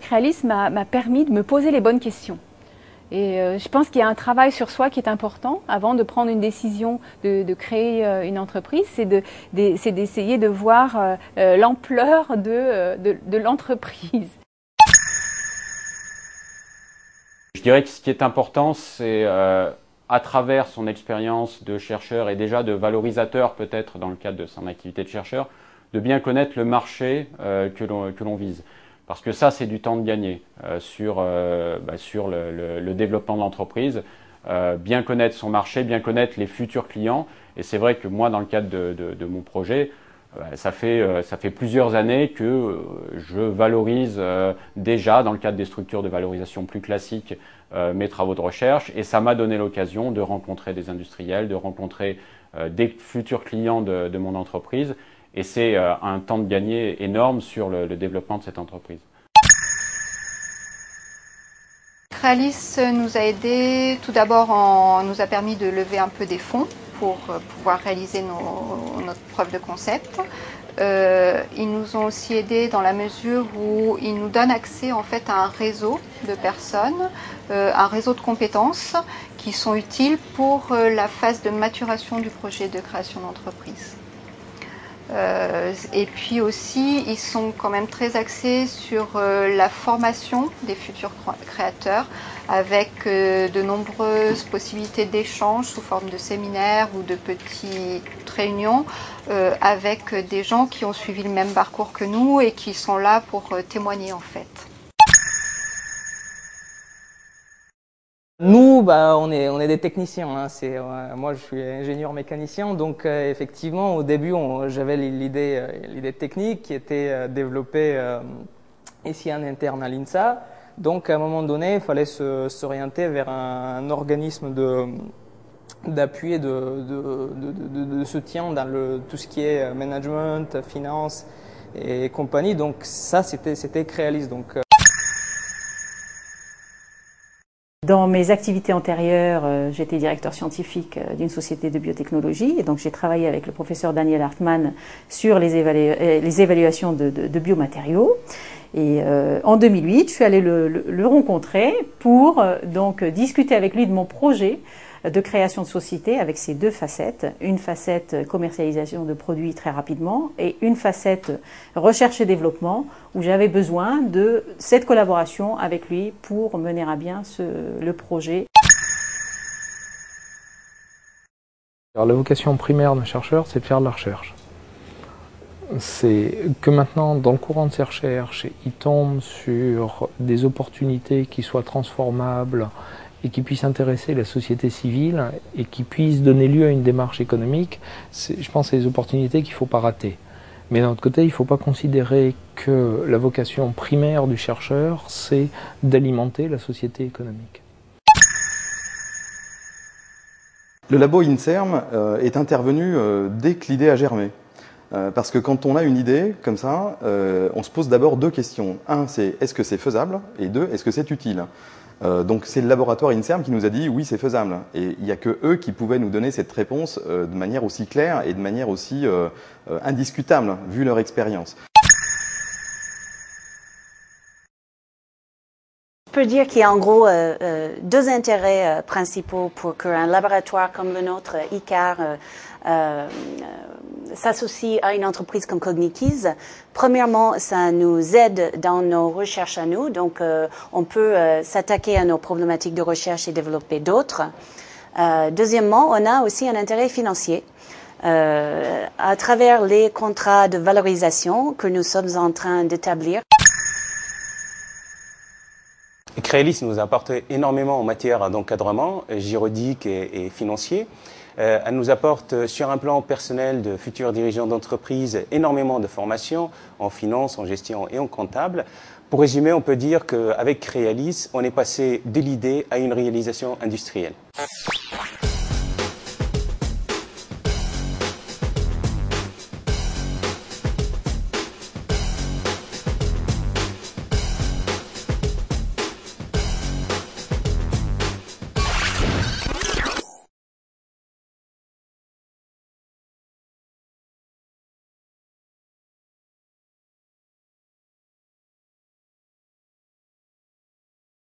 Crealis m'a permis de me poser les bonnes questions. Et je pense qu'il y a un travail sur soi qui est important avant de prendre une décision de créer une entreprise, c'est d'essayer de voir l'ampleur de l'entreprise. Je dirais que ce qui est important, c'est à travers son expérience de chercheur et déjà de valorisateur peut-être dans le cadre de son activité de chercheur, de bien connaître le marché que l'on vise. Parce que ça, c'est du temps de gagner sur le développement de l'entreprise, bien connaître son marché, bien connaître les futurs clients. Et c'est vrai que moi, dans le cadre de mon projet, ça fait plusieurs années que je valorise déjà, dans le cadre des structures de valorisation plus classiques, mes travaux de recherche. Et ça m'a donné l'occasion de rencontrer des industriels, de rencontrer des futurs clients de mon entreprise. Et c'est un temps de gagner énorme sur le développement de cette entreprise. Crealis nous a aidés, tout d'abord nous a permis de lever un peu des fonds pour pouvoir réaliser notre preuve de concept. Ils nous ont aussi aidés dans la mesure où ils nous donnent accès en fait à un réseau de personnes, un réseau de compétences qui sont utiles pour la phase de maturation du projet de création d'entreprise. Et puis aussi, ils sont quand même très axés sur la formation des futurs créateurs avec de nombreuses possibilités d'échanges sous forme de séminaires ou de petites réunions avec des gens qui ont suivi le même parcours que nous et qui sont là pour témoigner en fait. Nous, on est des techniciens. Hein. Moi, je suis ingénieur mécanicien, donc effectivement, au début, j'avais l'idée technique qui était développée ici en interne à l'INSA. Donc, à un moment donné, il fallait s'orienter vers un organisme d'appui et de soutien dans tout ce qui est management, finance et compagnie. Donc, ça, c'était Crealis. Donc, dans mes activités antérieures, j'étais directeur scientifique d'une société de biotechnologie et donc j'ai travaillé avec le professeur Daniel Hartmann sur les évaluations de biomatériaux. Et en 2008, je suis allée le rencontrer pour donc discuter avec lui de mon projet de création de société avec ces deux facettes, une facette commercialisation de produits très rapidement et une facette recherche et développement où j'avais besoin de cette collaboration avec lui pour mener à bien le projet. Alors, la vocation primaire d'un chercheur, c'est de faire de la recherche. C'est que maintenant, dans le courant de ces recherches, il tombe sur des opportunités qui soient transformables et qui puissent intéresser la société civile et qui puissent donner lieu à une démarche économique. Je pense que c'est des opportunités qu'il ne faut pas rater. Mais d'un autre côté, il ne faut pas considérer que la vocation primaire du chercheur, c'est d'alimenter la société économique. Le labo INSERM est intervenu dès que l'idée a germé. Parce que quand on a une idée comme ça, on se pose d'abord deux questions. Un, c'est est-ce que c'est faisable? Et deux, est-ce que c'est utile? Donc c'est le laboratoire INSERM qui nous a dit oui, c'est faisable. Et il n'y a que eux qui pouvaient nous donner cette réponse de manière aussi claire et de manière aussi indiscutable, vu leur expérience. Je peux dire qu'il y a en gros deux intérêts principaux pour qu'un laboratoire comme le nôtre, ICAR, s'associe à une entreprise comme Cognikiz. Premièrement, ça nous aide dans nos recherches à nous, donc on peut s'attaquer à nos problématiques de recherche et développer d'autres. Deuxièmement, on a aussi un intérêt financier. À travers les contrats de valorisation que nous sommes en train d'établir. Crealis nous a apporté énormément en matière d'encadrement juridique et financier. Elle nous apporte sur un plan personnel de futurs dirigeants d'entreprise énormément de formation en finance, en gestion et en comptable. Pour résumer, on peut dire qu'avec Crealis, on est passé de l'idée à une réalisation industrielle.